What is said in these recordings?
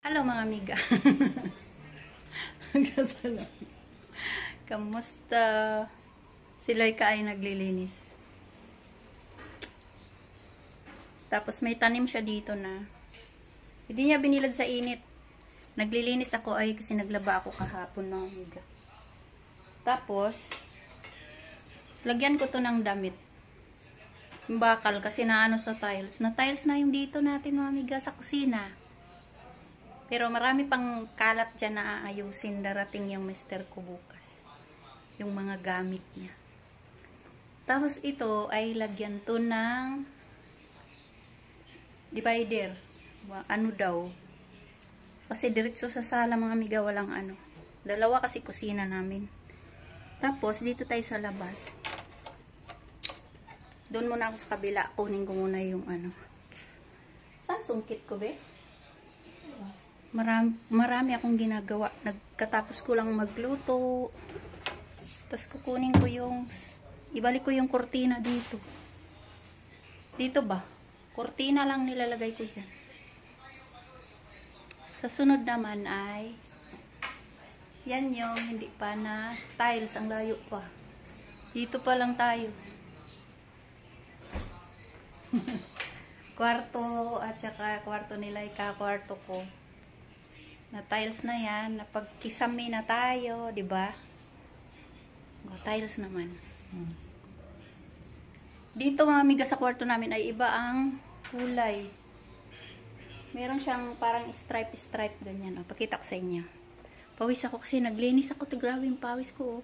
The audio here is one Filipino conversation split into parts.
Hello mga amiga. Nagsasalam. Kamusta? Si Laika ay naglilinis. Tapos may tanim siya dito na hindi niya binilad sa init. Naglilinis ako ay kasi naglaba ako kahapon mga amiga. Tapos lagyan ko to ng damit. Yung bakal kasi naano sa tiles. Na tiles na yung dito natin mga amiga sa kusina. Pero marami pang kalat dyan na aayusin. Darating yung mister ko bukas. Yung mga gamit niya. Tapos ito ay lagyan to ng divider. Ano daw. Kasi diretso sa sala mga amiga walang ano. Dalawa kasi kusina namin. Tapos dito tayo sa labas. Doon muna ako sa kabila. Kunin ko muna yung ano. Saan sungkit ko be? Marami akong ginagawa. Nagkatapos ko lang magluto. Tapos kukunin ko yung ibalik ko yung kortina dito. Dito ba? Kortina lang nilalagay ko dyan. Sa sunod naman ay yan yung hindi pa na tiles. Ang layo pa. Dito pa lang tayo. Kwarto at saka kwarto ni Laika, kwarto ko. Na tiles na yan, napagkisami na tayo, 'di ba? Tiles naman. Dito mga amiga sa kwarto namin ay iba ang kulay. Meron siyang parang stripe ganyan. Pakita ko sa inyo. Pawis ako kasi naglinis ako, grabe yung pawis ko.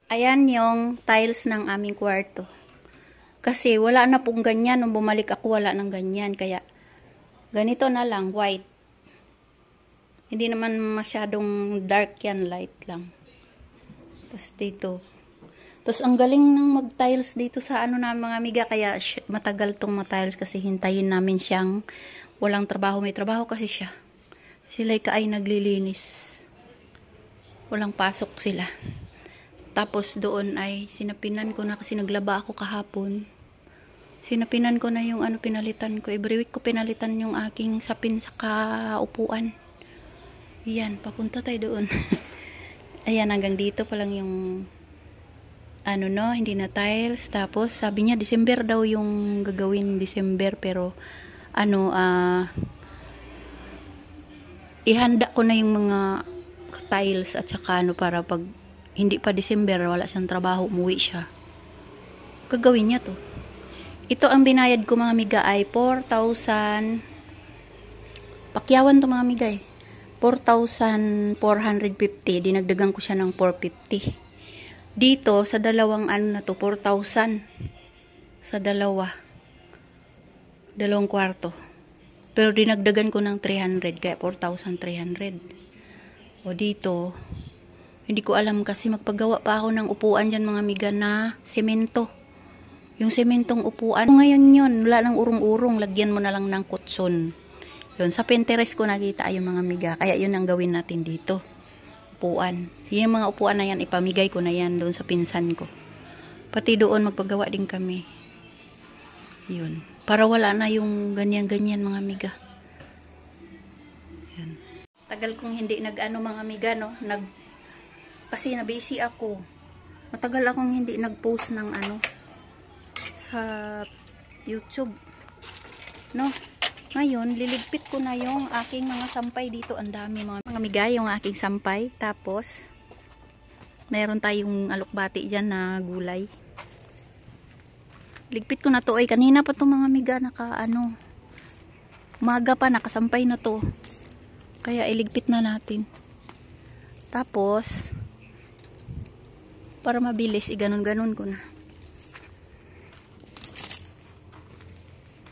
Ayan yung tiles ng aming kwarto. Kasi wala na pong ganyan nung bumalik ako, wala nang ganyan, kaya ganito na lang, white. Hindi naman masyadong dark yan, light lang. Tapos dito. Tapos ang galing ng mag-tiles dito sa ano na mga amiga. Kaya matagal tong ma-tiles kasi hintayin namin siyang walang trabaho. May trabaho kasi siya. Sila ay naglilinis. Walang pasok sila. Tapos doon ay sinapinan ko na kasi naglaba ako kahapon. Sinapinan ko na yung ano pinalitan ko. Every week ko pinalitan yung aking sapin sa kaupuan. Yan, papunta tayo doon. Ayan, hanggang dito pa lang yung ano no, hindi na tiles. Tapos sabi niya December daw yung gagawin, December, pero ano ihanda ko na yung mga tiles at saka ano para pag hindi pa December wala siyang trabaho, umuwi siya. Gagawin niya to. Ito ang binayad ko mga amiga ay 4,000 pakyawan to mga amiga eh. 4,450. Dinagdagan ko siya ng 450. Dito, sa dalawang ano na to, 4,000. Sa dalawa. Dalawang kwarto. Pero dinagdagan ko ng 300. Kaya 4,300. O dito, hindi ko alam kasi magpagawa pa ako ng upuan dyan mga amiga na semento. Yung sementong upuan. Ngayon yun, wala nang urong-urong. Lagyan mo na lang ng kutson. Yun, sa Pinterest ko nakita yung mga amiga. Kaya yun ang gawin natin dito. Upuan. Yung mga upuan na yan, ipamigay ko na yan doon sa pinsan ko. Pati doon magpagawa din kami. Yun. Para wala na yung ganyan-ganyan mga amiga. Yun. Tagal kong hindi nag-ano mga amiga, no? Kasi na-busy ako. Matagal akong hindi nag-post ng ano sa YouTube. No? Ngayon, liligpit ko na yung aking mga sampay dito. Ang dami mga amiga, yung aking sampay. Tapos, meron tayong alokbati dyan na gulay. Ligpit ko na to. Ay, kanina pa to mga amiga, umaga pa, nakasampay na to. Kaya, iligpit na natin. Tapos, para mabilis, iganon-ganon ko na.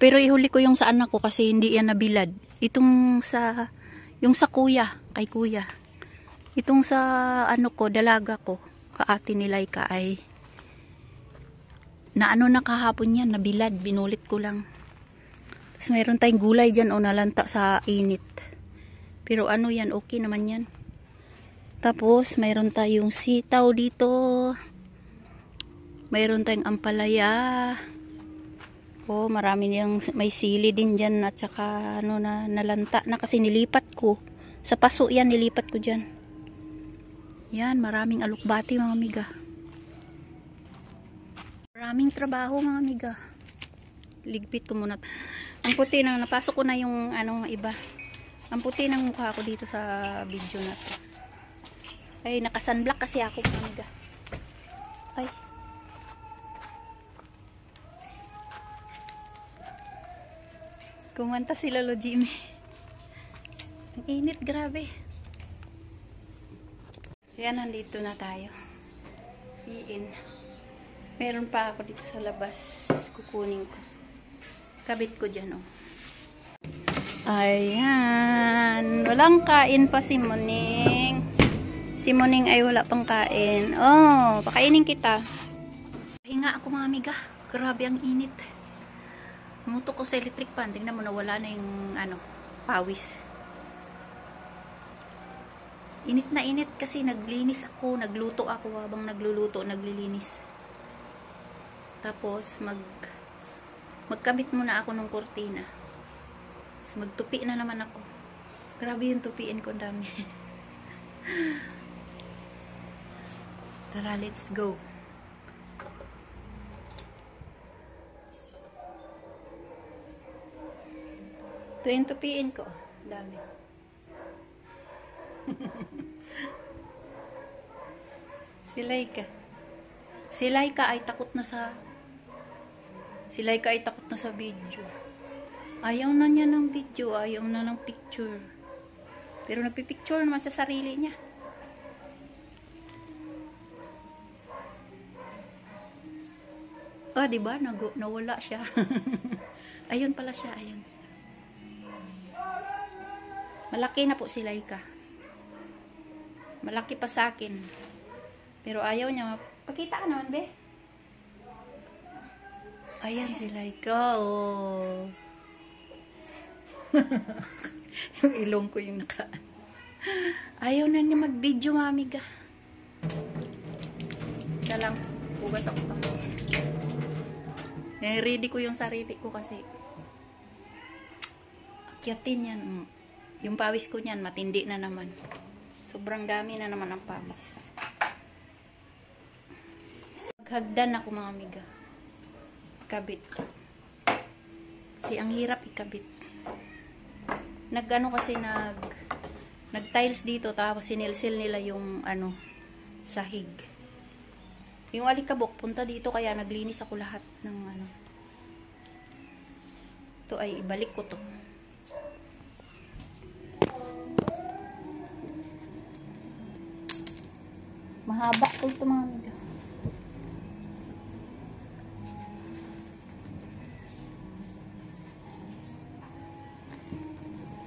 Pero ihuli ko yung sa anak ko kasi hindi yan nabilad. Yung sa kuya, kay kuya. Itong sa ano ko, dalaga ko, kaati ni Laika ay na kahapon yan, nabilad, binulit ko lang. Tapos mayroon tayong gulay dyan o nalanta sa init. Pero ano yan, okay naman yan. Tapos mayroon tayong sitaw dito. Mayroon tayong ampalaya. ko. Marami niyang may sili din dyan at saka ano na nalanta na kasi nilipat ko. Sa paso yan, nilipat ko dyan. Yan, maraming alukbati mga amiga. Maraming trabaho mga amiga. Ligpit ko muna. Ang puti na, napasok ko na yung anong iba. Ang puti ng mukha ko dito sa video na to. Ay, naka-sunblock kasi ako mga amiga. Ay. Kumanta si Lolo Jimmy. Ang init, grabe. Yan, nandito na tayo. Iin. Meron pa ako dito sa labas. Kukunin ko. Kabit ko dyan, oh. Ayan. Walang kain pa si Muning. Si Muning ay wala pang kain. Oh, pakainin kita. Hinga ako mga amiga. Grabe ang init. Umutok ko sa electric pan. Tingnan mo, nawala na yung ano, pawis. Init na init kasi naglinis ako, nagluto ako habang nagluluto, naglilinis. Tapos magkabit muna ako ng kurtina. Tapos magtupi na naman ako. Grabe yung tupiin ko, dami. Tara, let's go. Ito yung tupiin ko, dami. Si Laika ay takot na sa video. Ayaw na niya ng video, ayaw na ng picture. Pero nagpipicture naman sa sarili niya. Ah, diba? Nawala siya. Ayun pala siya, ayun. Malaki na po si Laika. Malaki pa sa akin. Pero ayaw niya. Pakita ka naman, be. Ayan si Laika, oh. Yung ilong ko yung naka. Ayaw na niya mag-video, mamiga. Ika lang. Hugas ako pa. Ready ko yung sarili ko kasi. Akyatin yan. Yung pawis ko niyan, matindi na naman. Sobrang dami na naman ang pawis. Maghagdan ako mga amiga. Kabit. Kasi ang hirap ikabit. Nag-ano kasi nag-tiles dito tapos sinilsil nila yung ano, sahig. Yung alikabok punta dito kaya naglinis ako lahat ng ano. Ito ay ibalik ko to. Mahaba po ito mga amiga.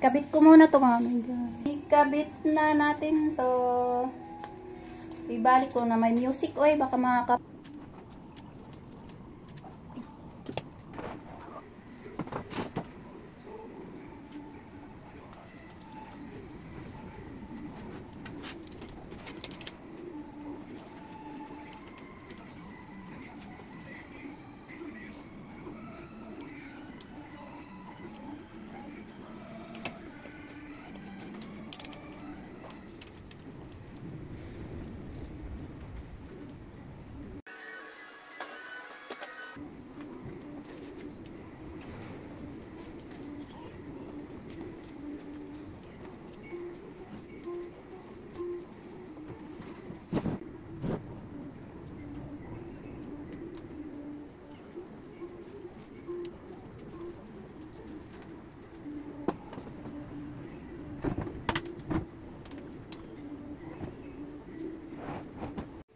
Kabit ko muna to mga amiga. Ikabit na natin to. Ibalik ko na may music. Oy, baka makaka...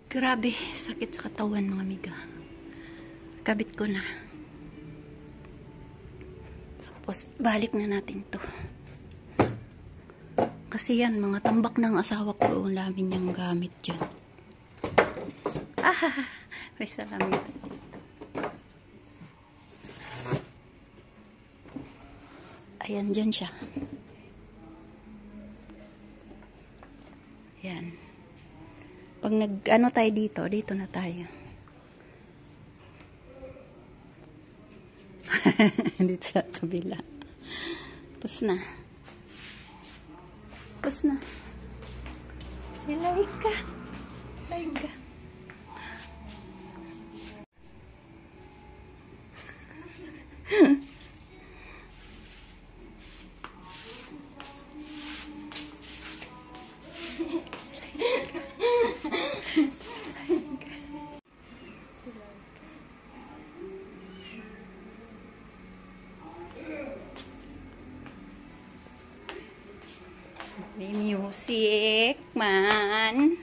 Grabe, sakit sa katawan mga amiga. Kabit ko na. Tapos, balik na natin to. Kasi yan, mga tambak ng asawa ko, lamin niyang gamit dyan. Ah, may salamin ito. Ayan, dyan siya. Yan. Pag nag-ano tayo dito na tayo. Dito sa kabila. Tapos na. Tapos na. Si Laika. Laika. May music man.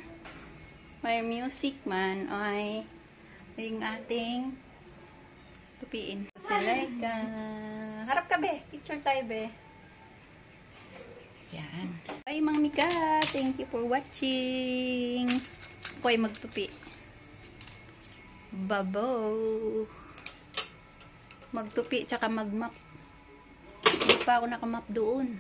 May music man. Ay, yung ating tupiin. Kasi like, harap ka be. Picture tayo be. Yan. Bye mga Mika. Thank you for watching. Ako ay magtupi. Babaw. Magtupi tsaka magmap. Hindi pa ako nakamap doon.